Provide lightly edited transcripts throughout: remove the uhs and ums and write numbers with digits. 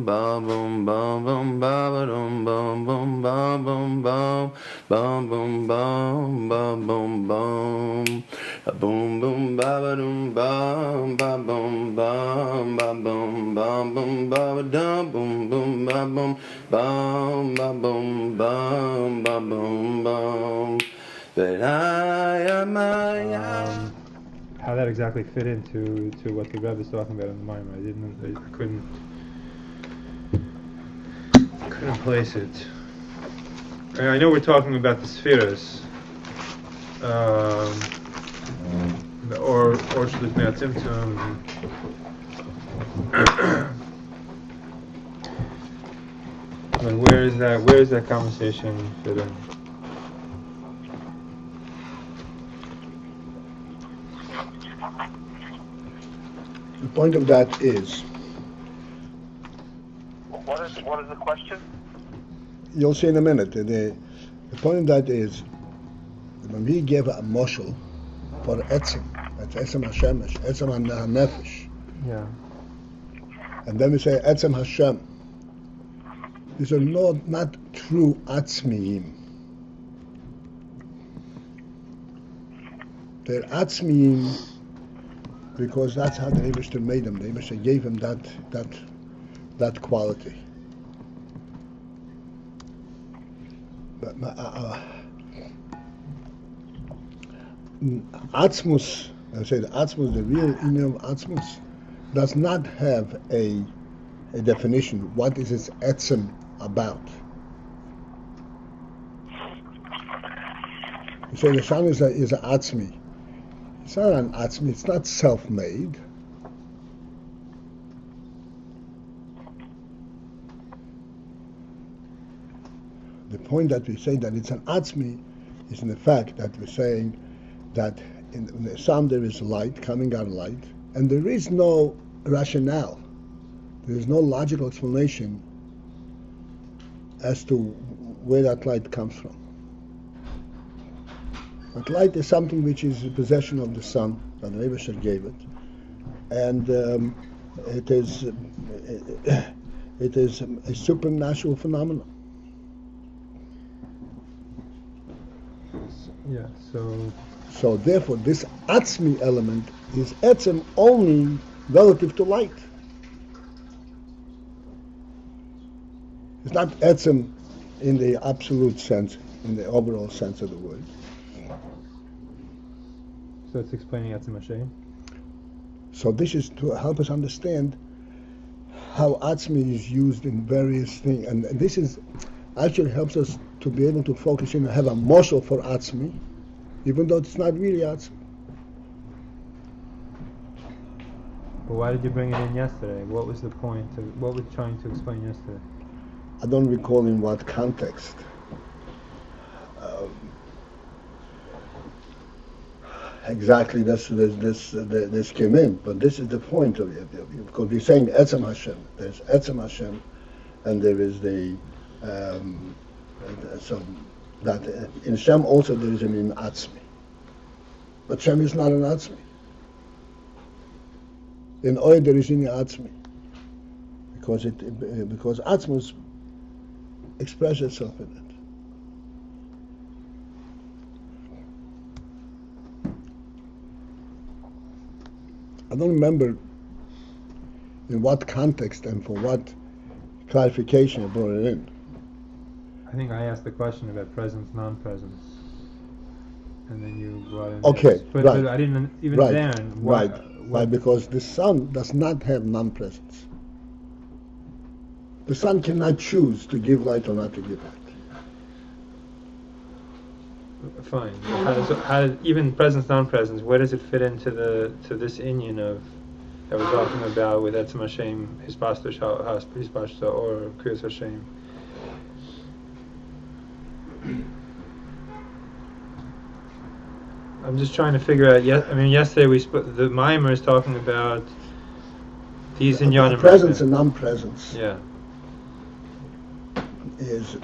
bum bum bum bum bum ba dum bum bum bum bum bum bum bum bum bum bum bum a boom boom ba ba dum bum ba bum bum ba bum bum bum ba dum boom boom ba bum bum ba bum bum ba bum bum. But I am how that exactly fit into what the Rebbe is talking about in the Maimon. I couldn't place it. I know we're talking about the spheres, the or Shlut Me'atzimtzum. But where is that conversation fit in? The point of that is, What is the question? you'll see in a minute. The point of that is, when we give a moshel for etzem, that's etzem Hashemesh, etzem HaNefesh, Yeah. and then we say etzem Hashem. These are not true atzmiyim. They're atzmiyim because that's how the Eibishter made them. The Eibishter gave him that quality. But Atzmus, I say the Atzmus, the real inyan of Atzmus, does not have a definition. What is its etzem about? You say the Shan is a Atzmi. It's not an Atzmi, it's not self-made. The point that we say that it's an Atzmi is in the fact that we're saying that in the Sam there is light, coming out of light, and there is no rationale. There is no logical explanation as to where that light comes from. But light is something which is a possession of the sun, that the Rebbe gave it, and it is a supernatural phenomenon. Yeah. So therefore, this atzmi element is etzem only relative to light. It's not etzem in the absolute sense, in the overall sense of the word. So it's explaining Atzim Hashem. So this is to help us understand how atzmi is used in various things, and this is actually helps us to be able to focus in and have a moshel for atzmi, even though it's not really atzmi. But why did you bring it in yesterday? What was the point? What were you trying to explain yesterday? I don't recall in what context. Exactly, this came in, but this is the point of it. Because we're saying Etzem Hashem. There's Etzem Hashem, and there is the so that in Shem also there is an in Atzmi, but Shem is not an Atzmi. In Oy there is in Atzmi, because Atzmus expresses itself in it. I don't remember in what context and for what clarification I brought it in. I think I asked the question about presence, non-presence, and then you brought in. Okay, this. But I didn't even right, then. Right, because the sun does not have non-presence. The sun cannot choose to give light or not to give light. Fine. How does even presence, non-presence? Where does it fit into this inyan of that we're talking about with Etzem Hashem, Hispashta or Kriyas Hashem? I'm just trying to figure out. Yesterday the Maimer is talking about these inyanim. Presence and non-presence. Yeah. Is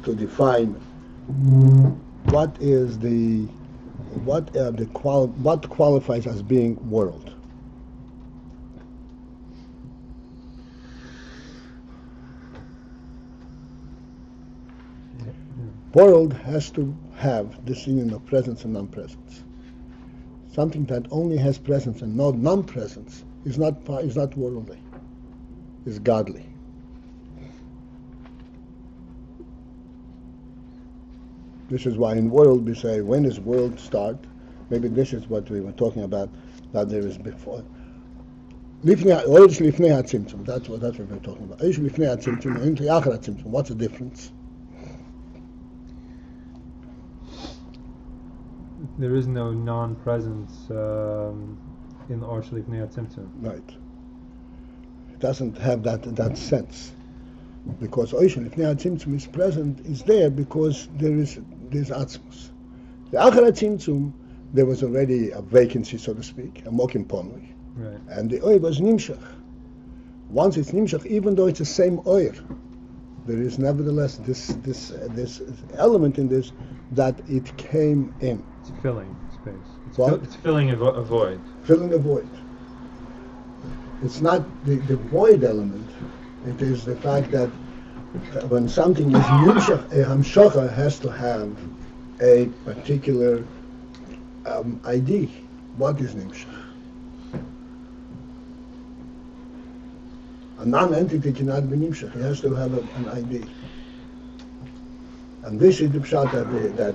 to define what qualifies as being world. world has to have this union of presence and non-presence. Something that only has presence and no non-presence is not worldly, is godly. This is why in world we say, when is world start? Maybe this is what we were talking about, that there is before. That's what we were talking about. What's the difference? There is no non-presence in the Or Shlifnei HaTzimtzum. Right. It doesn't have that sense. Because Or Shlifnei HaTzimtzum is present, is there because there's Atzmus. The Achar HaTzimtzum, there was already a vacancy, so to speak, a mokim ponui. Right. And the oil was nimshach. Once it's nimshach, even though it's the same oil, there is nevertheless this element in this that it came in. It's filling space. It's filling a void. Filling a void. It's not the void element. It is the fact that when something is nimshach, a hamshacha has to have a particular ID. What is nimshach? A non-entity cannot be nimshach. It has to have an ID. And this is the pshat that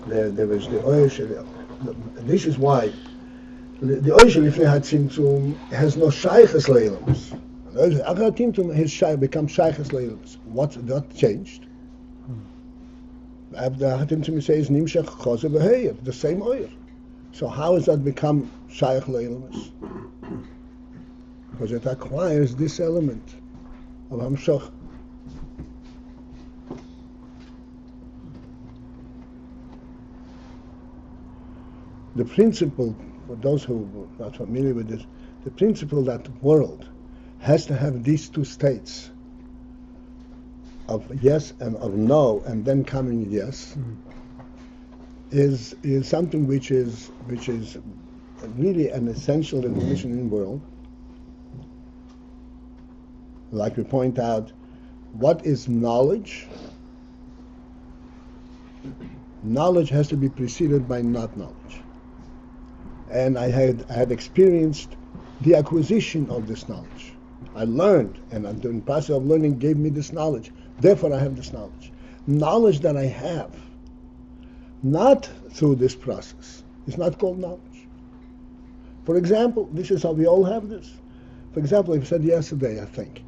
there was the oil. This is why the oil Lifnei HaTzimtzum has no shayches leilamos. The Achar HaTzimtzum becomes shayches leilamos. What changed? The Achar HaTzimtzum says nimshach choser v'heir, the same oil. So how has that become shayach leilamos? Because it acquires this element of hamshach. The principle, for those who are not familiar with this, the principle that the world has to have these two states of yes and of no, and then coming yes, is something which is really an essential definition in the world. Like we point out, what is knowledge? Knowledge has to be preceded by not knowledge. And I had experienced the acquisition of this knowledge. I learned, and the process of learning gave me this knowledge. Therefore, I have this knowledge. Knowledge that I have, not through this process, is not called knowledge. For example, this is how we all have this. For example, I said yesterday, I think,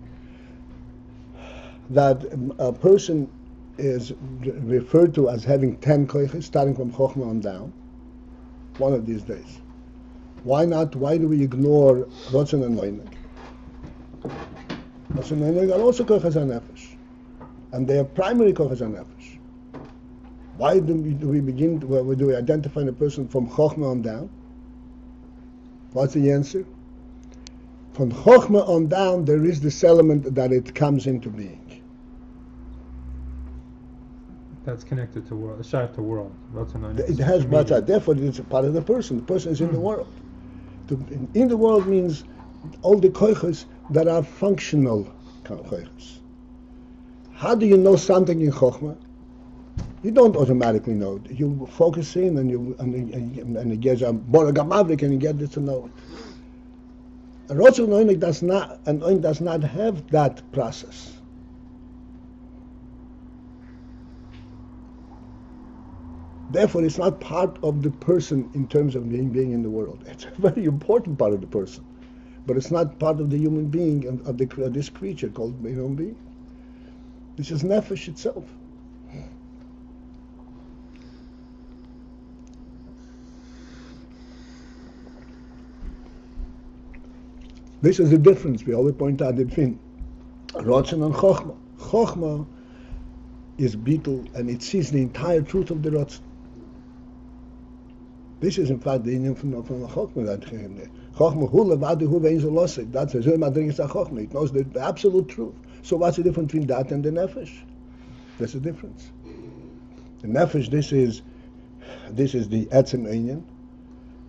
that a person is referred to as having 10 koiches, starting from Chochmah on down, one of these days. Why not? Why do we ignore Rotzen and Loinek? Rotzen and Loinek are also koiches HaNefesh, and they are primary koiches HaNefesh. Why do we begin, do we identify a person from Chochmah on down? What's the answer? From Chochmah on down, there is this element that it comes into being. That's connected to world, shaykh to world. It has bata, therefore it's a part of the person. The person is in the world. In the world means all the koiches that are functional koiches. How do you know something in Chochmah? You don't automatically know it. You focus in and you get a Boragamadik and you get to know it. A Rosh Oinik does not have that process. Therefore, it's not part of the person in terms of being in the world. It's a very important part of the person, but it's not part of the human being of this creature called human being. This is nefesh itself. This is the difference we always point out between Rotzen and Chochmah. Chochmah is beetle and it sees the entire truth of the Rotzen. This is in fact the union from the Chochmah that Chochmah hu levadu hu ve'in zolosik. That's a zeh madrigas Chochmah. It knows the absolute truth. So what's the difference between that and the nefesh? There's a difference. The nefesh, this is the etzem inyan.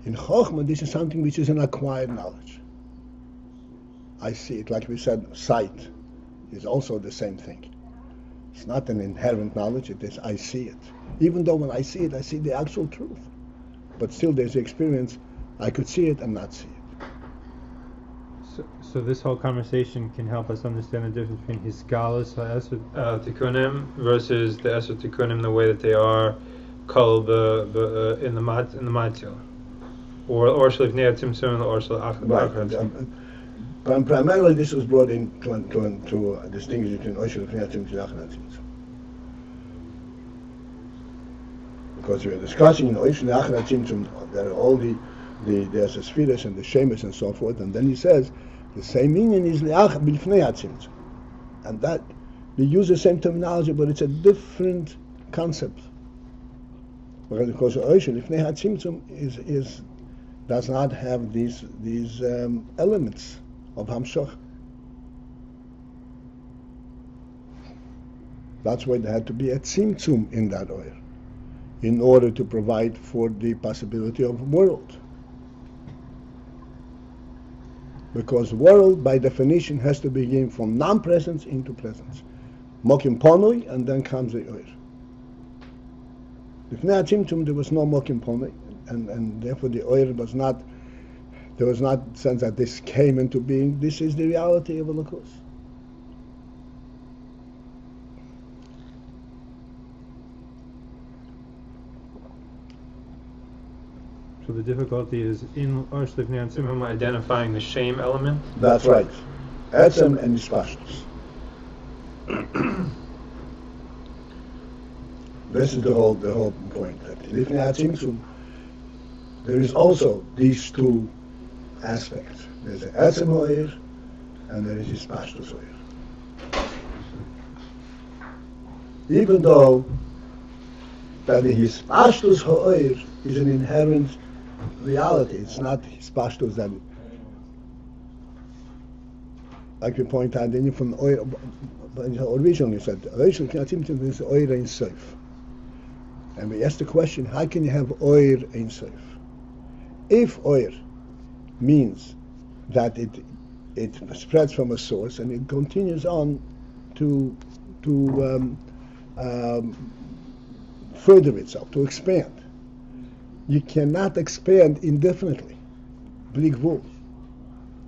In Chochmah, this is something which is an acquired knowledge. I see it, like we said, sight is also the same thing. It's not an inherent knowledge, it is I see it. Even though when I see it, I see the actual truth. But still there's the experience, I could see it and not see it. So this whole conversation can help us understand the difference between Hisgalus Tikkunim versus the Eser Tikkunim, the way that they are called in the Matil. Or Shlifnei Tzimtzum or Shlach. Primarily this was brought in to distinguish between Oishel Lifnei Tzimtzum and Tzimtzum. Because we are discussing in Oishel Lifnei Tzimtzum, there are all there's the Spheres and the Shemes and so forth, and then he says, the same meaning is Liach B'Lifnei Tzimtzum. And that, we use the same terminology, but it's a different concept. Because Oishel Lifnei Tzimtzum does not have these elements of Hamshach. That's why there had to be a tzimtzum in that oil, in order to provide for the possibility of world. Because world, by definition, has to begin from non-presence into presence. Mokim ponui, and then comes the oil. Lifnei tzimtzum, there was no mokim ponui, and therefore the oil was not. There was not sense that this came into being. This is the reality of Elokus. So the difficulty is in Osh Lifnei Tzimtzum identifying the shame element. That's right. Etzem and Ispashtus. This is the whole point. Lifnei Tzimtzum, there is also these two aspects. There's the Etzem Oir and there is Ispashtus Oir. Even though that the Ispashtus Oir is an inherent reality, it's not Ispashtus that, like we point out, then from Oir, originally said, Oir is Oir Ein Sof. And we asked the question, how can you have Oir Ein Sof? If Oir means that it spreads from a source and it continues on to further itself, to expand. You cannot expand indefinitely. Bli gvul.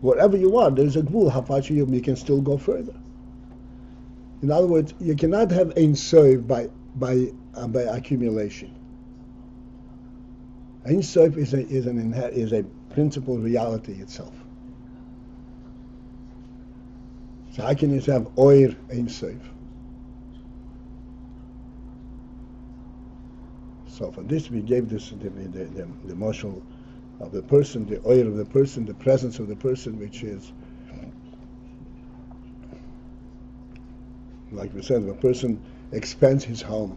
Wherever you are, there's a gvul. How far you can still go further. In other words, you cannot have Ein Sof by accumulation. Ein Sof is a principal reality itself. So how can you have Oir Ein Sof? So for this we gave this the marshal of the person, the Oir of the person, the presence of the person, which is, like we said, if a person expands his home,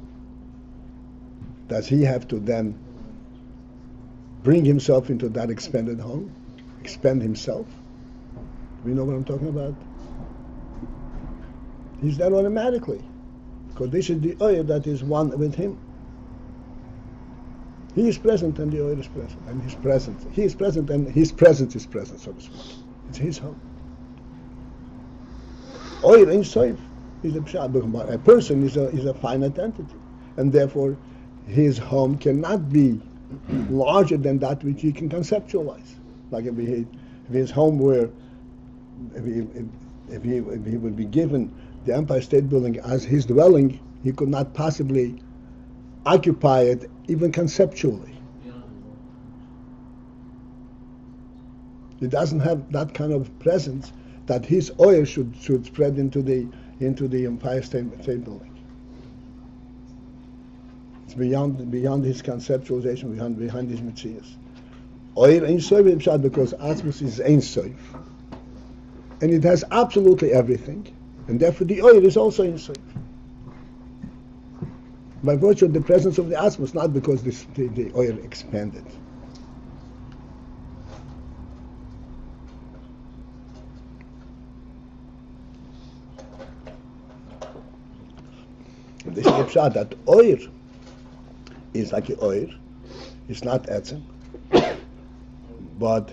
does he have to then bring himself into that expanded home? Expand himself? Do we know what I'm talking about? He's there automatically, because this is the Oir that is one with him. He is present and the Oir is present, and he's present. He is present and his presence is present, so to speak. It's his home. Oir Ein Sof is a pshat. A person is a finite entity, and therefore his home cannot be larger than that which he can conceptualize. Like if his home were, if he would be given the Empire State Building as his dwelling, he could not possibly occupy it even conceptually. He doesn't have that kind of presence that his oil should spread into the Empire State Building. It's beyond his conceptualization, behind his mitzias. Oil Ein Sof because Atmos is Ein Sof, and it has absolutely everything, and therefore the oil is also Ein Sof. By virtue of the presence of the Atmos, not because the oil expanded. And this is the pshat that oil is like a oil. It's not etzem, but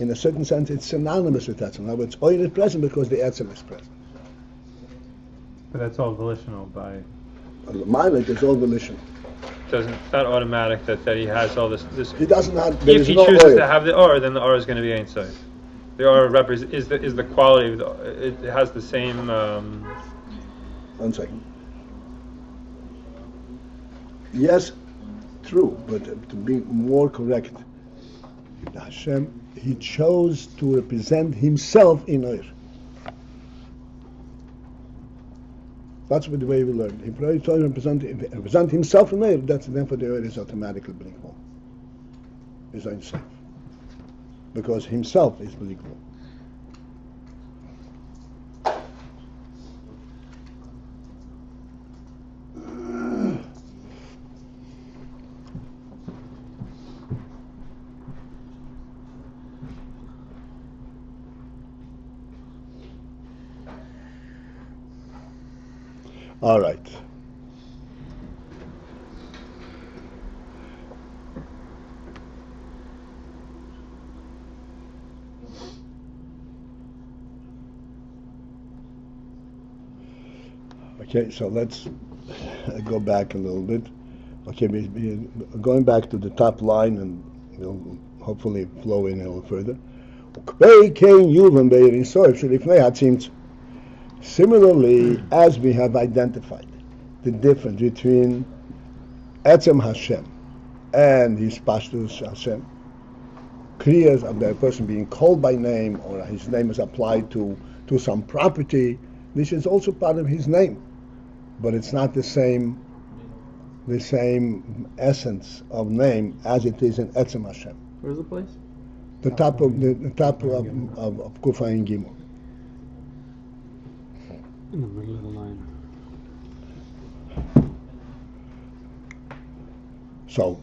in a certain sense it's synonymous with etzem. In other words, oil is present because the etzem is present. But that's all volitional by. Ma'alet is all volition. Doesn't that automatic that he has all this? He doesn't have. There If is he no chooses oil. to have the or, then the or is going to be Ein Sof. The or is the quality of the. It has the same. 1 second. Yes, true, but to be more correct, Hashem, he chose to represent himself in Oir. That's the way we learn. If he chose to represent himself in Oir, that's then for the Oir is automatically blinkable. It's unsafe. Because himself is blinkable. All right. Okay, so let's go back a little bit. Okay, we're going back to the top line, and we'll hopefully flow in a little further. Similarly, as we have identified the difference between Etzem Hashem and his Pashtus Hashem, kriyas of the person being called by name, or his name is applied to some property, this is also part of his name, but it's not the same essence of name as it is in Etzem Hashem. Where's the place? The top of Kufa and Gimel. In the middle of the line. So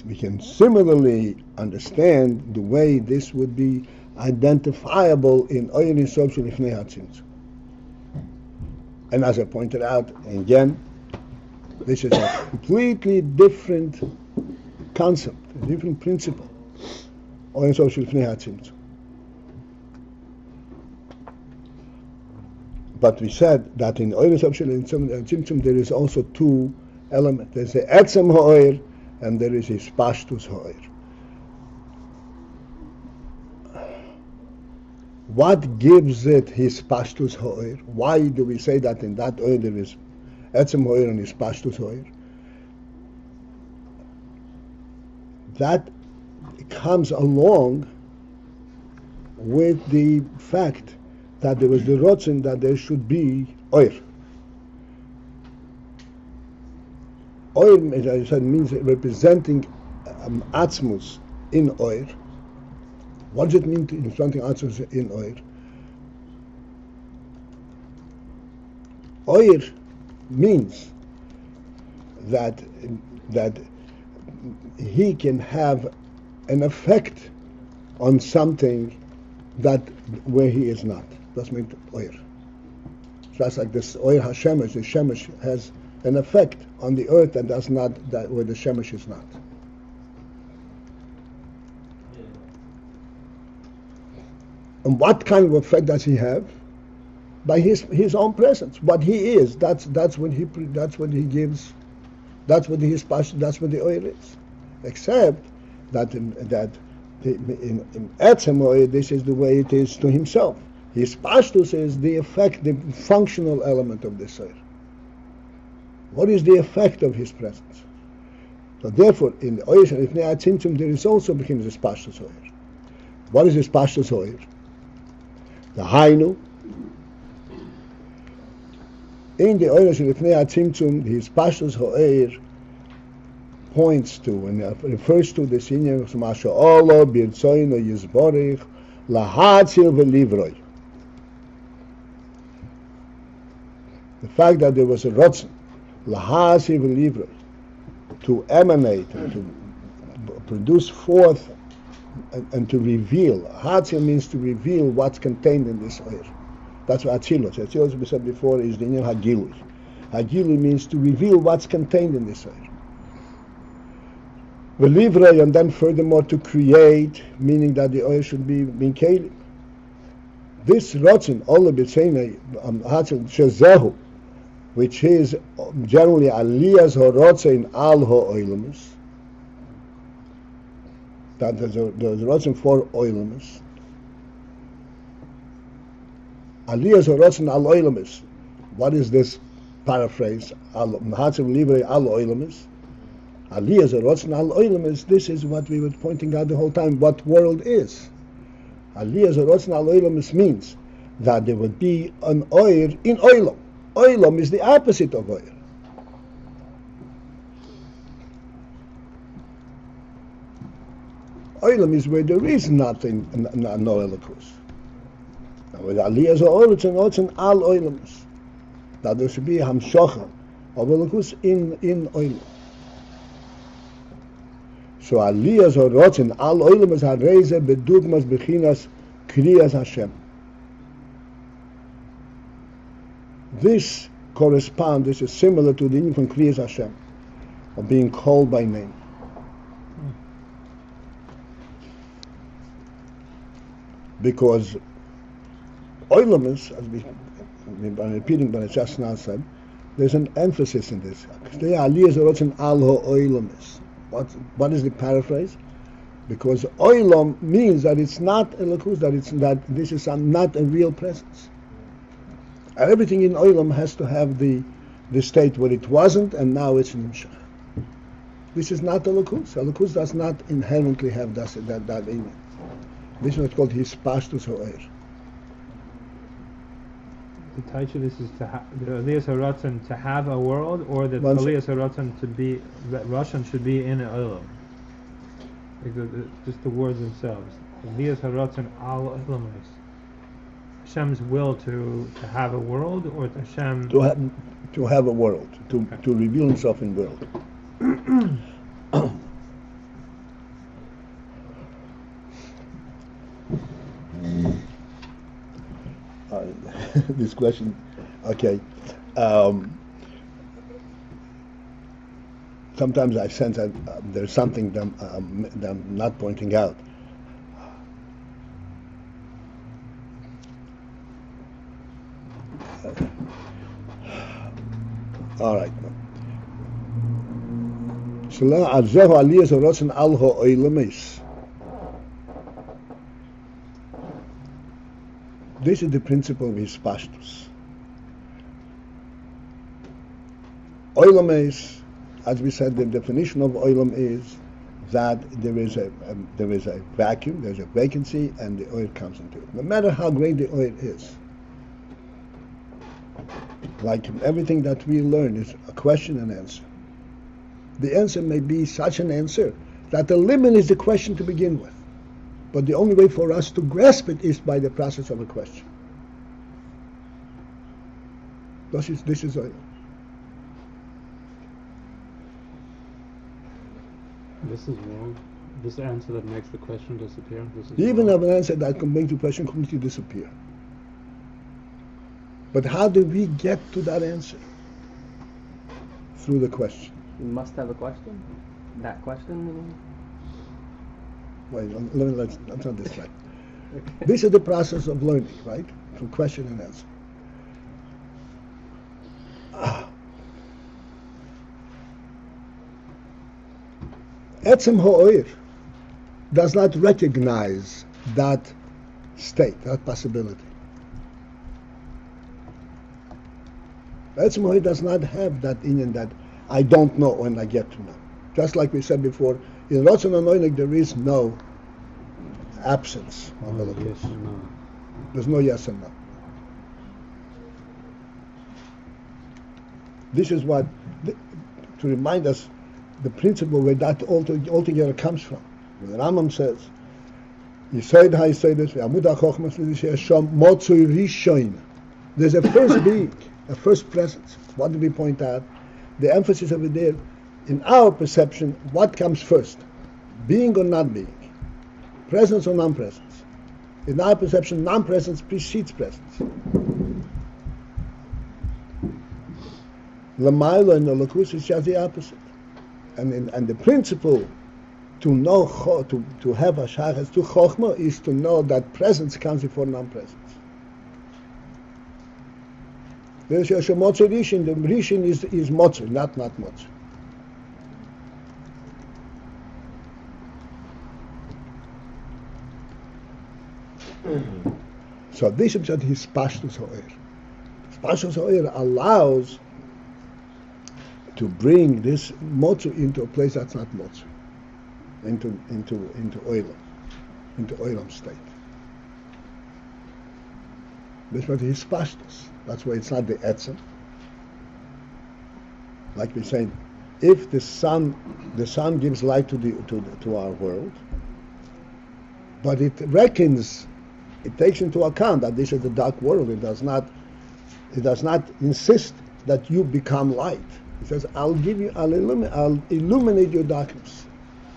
we can similarly understand the way this would be identifiable in Ayin Yisov Shelifnei Hatzimtzum. And as I pointed out, again, this is a completely different concept, a different principle. Ayin Yisov Shelifnei Hatzimtzum. But we said that in Ayin Yisov Shelifnei Hatzimtzum there is also two elements. There's the Etzem Ha'oir and there is his Pashtus Ha'oir. What gives it his Pashtus Ha'oir? Why do we say that in that oil there is Etzem Ha'oir and his Pashtus Ha'oir? That comes along with the fact that there was the Rotzen that there should be Oir. Oir, as I said, means representing Atzmus in Oir. What does it mean to representing Atzmus in Oir? Oir means that he can have an effect on something that where he is not. That's meant Oir. So that's like this Oir HaShemesh. The Shemesh has an effect on the earth that does not, that where the Shemesh is not. And what kind of effect does he have? By his own presence. What he is, that's what he gives. That's what the oil is. Except that in Etzem Oil, this is the way it is to himself. His Pashtus is the effect, the functional element of this oil. What is the effect of his presence? So therefore, in the Oil Shelifnei Hatzimtzum, there is also begins this Pashtus Oil. What is this Pashtus Oil? The Hainu. In the Oil Shelifnei Hatzimtzum, his Pashtus Oil points to and refers to the senior of Masha Allah, Birtzoino Yizborich, Lahatzil Velivroi. The fact that there was a Rotzen, Lahatzil Velivroi, to emanate and to produce forth and to reveal. Hatzil means to reveal what's contained in this oil. That's what Atzilos. Atzilos, we said before, is the name Hagilui. Hagilui means to reveal what's contained in this oil. Velivrei, and then furthermore to create, meaning that the oil should be Minkelim. This rotzen, all b'tzeina hatzil shezehu, which is generally aliyas horotzen al ha'oilemus, that there's rotzen for oilemus. Aliyas horotzen al oilemus. What is this paraphrase? Hatzil libre al oilemus. Aliyas horotzen al oilemus. This is what we were pointing out the whole time. What world is? Aliyas horotzen al oilemus means that there would be an oir in oilam. Oilam is the opposite of oir. Oilam is where there is nothing, no elikus. Now with aliyas horotzen al oilemus, that there should be a hamshocha of elikus in oilam. So aliyas horotzen al oilemus hareze bedugmas bechinas kriyas Hashem. This corresponds, this is similar to the meaning from Kriyas Hashem, of being called by name. Because oilemus, as I'm repeating what I just now said, there's an emphasis in this. What is the paraphrase? Because oilam means that it's not elikus, that this is not a real presence. Everything in oilam has to have the state where it wasn't and now it's nimshach. This is not elikus. Elikus does not inherently have that in it. This is what's called his pashtus ha'er. The taisha this is the aliyas haratzon to have a world, or that aliyas haratzon to be, that Russian should be in an olam. Just the words themselves. Aliyas haratzon al olamis. Hashem's will to have a world, or Hashem to have a world, to reveal himself in world. This question, okay. Sometimes I sense that there's something that I'm not pointing out. All right. This is the principle of his pashtus. Oilam is, as we said, the definition of oilam is that there is a vacuum, there's a vacancy, and the oil comes into it. No matter how great the oil is, like everything that we learn is a question and answer. The answer may be such an answer that the limit is the question to begin with. But the only way for us to grasp it is by the process of a question. This is oil. This is wrong. This answer that makes the question disappear. This is You even wrong. have an answer that can make the question completely disappear. But how do we get to that answer? Through the question. You must have a question. That question. Wait, let's not distract. This is the process of learning, right? From question and answer. Etzem ha'oir does not recognize that state, that possibility. Etzem ha'oir does not have that inyan that I don't know when I get to know. Just like we said before, in Ratzon HaNoineg there is no absence of Elokus. Yes or no. There's no yes and no. This is what, to remind us the principle where that altogether comes from. The Rambam says, Yisayid HaYisayidus ve'amud HaChochmas v'zishay Hashem motzui rishoin. There's a first being, a first presence. What did we point out? The emphasis over there, in our perception, what comes first? Being or not being? Presence or non-presence? In our perception, non-presence precedes presence. Lamaila and the Lakus is just the opposite. And the principle to know, to have a shachas to chokhmah is to know that presence comes before non-presence. There's a motzu rishin. The rishin is motzu, not motzu. So this is what his pashtus ha'oir. Pashtus ha'oir allows to bring this motzu into a place that's not motzu, into oilam, into oilam state. This is what his pashtus. That's why it's not the etzem. Like we're saying, if the sun gives light to our world, but it reckons, it takes into account that this is the dark world. It does not insist that you become light. It says, I'll illuminate your darkness,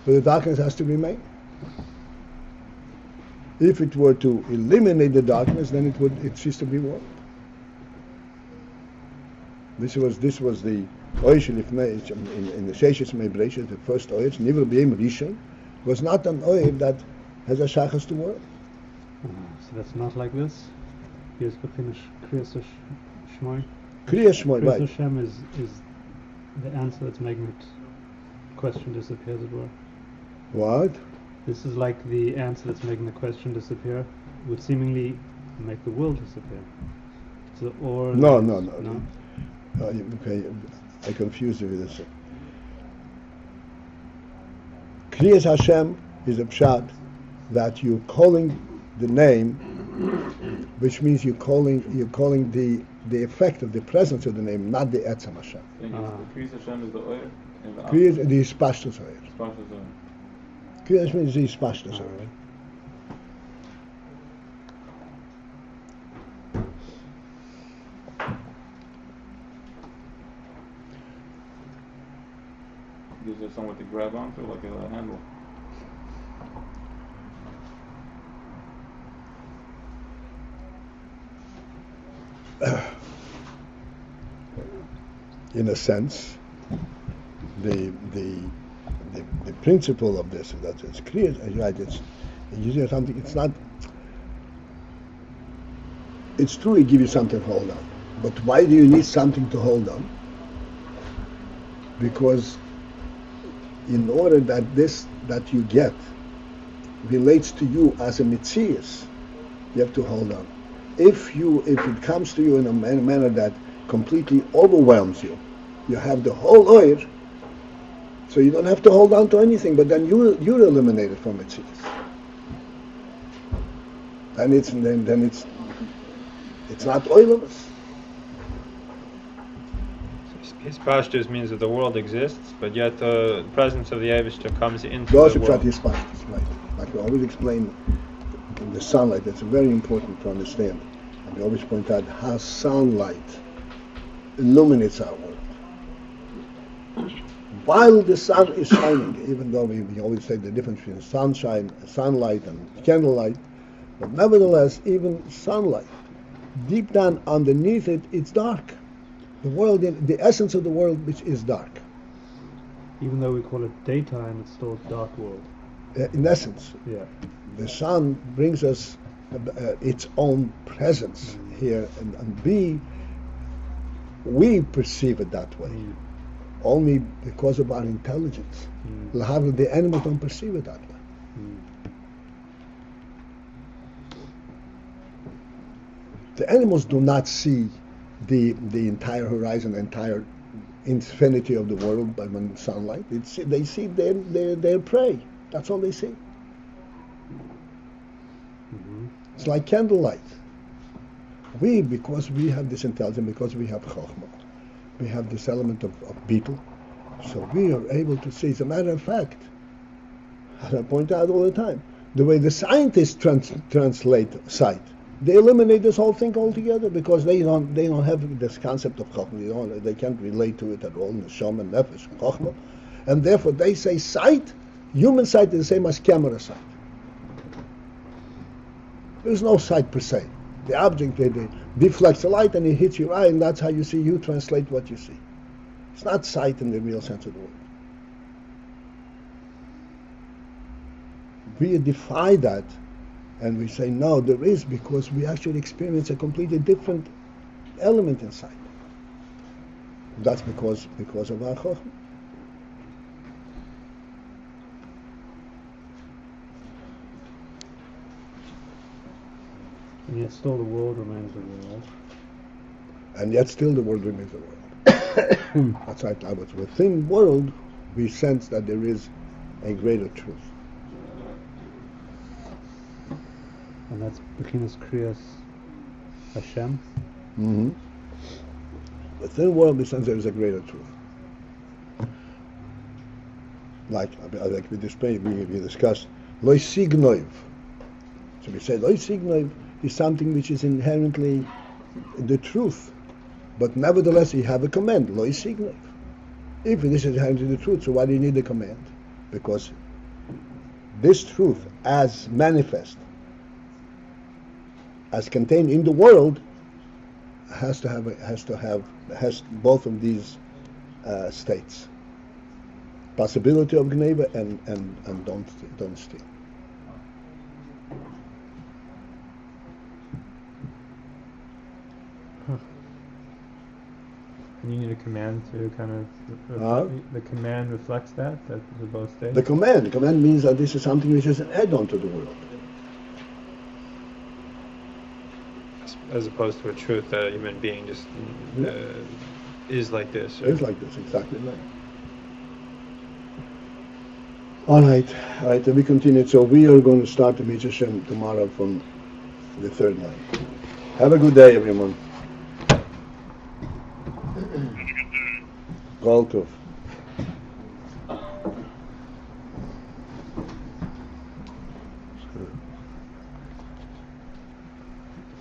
but the darkness has to remain. If it were to eliminate the darkness, then it ceased to be world. This was the oish in the Sheshes Meibreishes, the first oish, Nivra B'Yem Rishon, was not an oish that has a shachas to world. So that's not like this. Here's the finish Kriyas Shmoy. Kriyas Shmoy, right. Kriyas Hashem is the answer that's making it question disappear, as it were. What? This is like the answer that's making the question disappear, would seemingly make the world disappear. So, or No. Okay, I confused you with this. Kriyas Hashem is a pshat that you're calling the name, which means you're calling the effect of the presence of the name, not the etzem Hashem. Kriyas Hashem is the oil. Kriyas the ispashtus oil. Kriyas Hashem is the ispashtus oil. Gives us somewhat to grab onto, like a handle. In a sense, the principle of this is that it's clear, right? It's using something. It's not. It's true. It gives you something to hold on, but why do you need something to hold on? Because in order that this that you get relates to you as a mitzias, you have to hold on. If it comes to you in a manner that completely overwhelms you, you have the whole oil, so you don't have to hold on to anything, but then you're eliminated from mitzias. And it's not oilers. His pashtus means that the world exists, but yet the presence of the Eivishter comes into Those the are world. his pashtus, right? Like we always explain in the sunlight, it's very important to understand. And we always point out how sunlight illuminates our world. While the sun is shining, even though we always say the difference between sunlight and candlelight, but nevertheless, even sunlight, deep down underneath it, it's dark. The world, the essence of the world, which is dark. Even though we call it daytime, it's still a dark world. In essence, Yeah. the sun brings us its own presence here, and we perceive it that way. Only because of our intelligence. The animals don't perceive it that way. The animals do not see the entire horizon, the entire infinity of the world by when sunlight. They see their prey. That's all they see. It's like candlelight. Because we have this intelligence, because we have chokhmah, we have this element of beetle, so we are able to see. As a matter of fact, as I point out all the time, the way the scientists translate sight, they eliminate this whole thing altogether because they don't have this concept of chokhmah. They can't relate to it at all. Neshama and nefesh, chokhmah, and therefore they say sight. Human sight is the same as camera sight. There's no sight per se. The object deflects the light and it hits your eye, and that's how you see. You translate what you see. It's not sight in the real sense of the word. We defy that, and we say no, there is, because we actually experience a completely different element inside. That's because of our chokhmah. And yet still the world remains the world. And yet still the world remains the world. That's right. Within world, we sense that there is a greater truth. And that's Bechinas Kriyas Hashem. Mm-hmm. Within world, we sense there is a greater truth. Like we discussed, Lo Signoiv. So we say Lo Signoiv is something which is inherently the truth. But nevertheless, you have a command, Lo Signoiv. If this is inherently the truth, so why do you need the command? Because this truth, as manifest, as contained in the world, has both of these states: possibility of gneva and don't steal. And you need a command to kind of the command reflects that the both states. The command means that this is something which is an add-on to the world, as opposed to a truth that a human being just is like this. Is like this, exactly right. All right, then we continue. So we are going to start the Mitzvah Shem tomorrow from the third line. Have a good day, everyone. Kol Tov.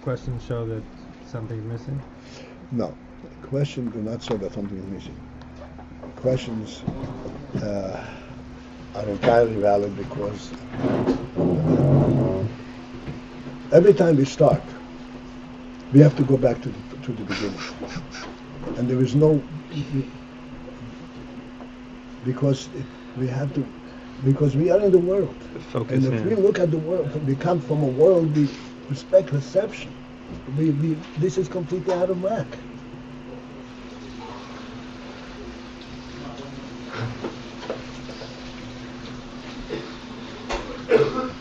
Questions show that something's missing? No. Questions do not show that something is missing. Questions are entirely valid because every time we start, we have to go back to the beginning. And there is no... Because we are in the world. And if we look at the world, we come from a worldly perception. This is completely out of whack.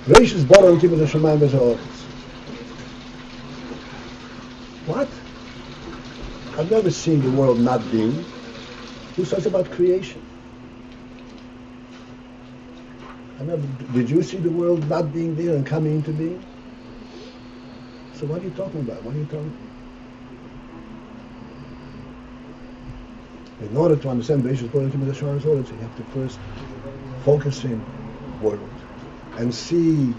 Reishis bara utim es hashamayim v'es ha'oretz. What? I've never seen the world not being. Who says about creation? Did you see the world not being there and coming into being? So what are you talking about? What are you talking about? In order to understand Beis, you have to first focus in world and see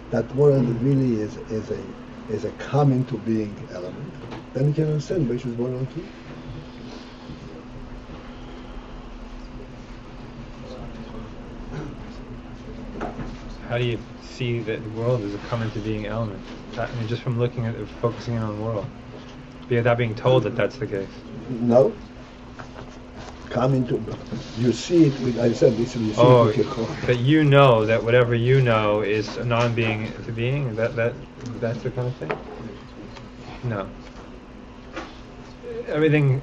that world really is a coming to being element. Then you can understand Beis world too. How do you see that the world is a come into being element? I mean, just from looking at it, focusing in on the world, without being told that that's the case. No. Come into, you see it with, I said this, you see it with your core. But you know that whatever you know is a non-being to being? That's the kind of thing? No. Everything,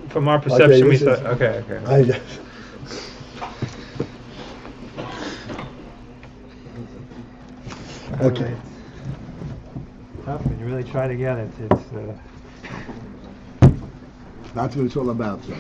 from our perception, we thought, okay. Okay. Tough when you really try to get it. It's that's what it's all about. So.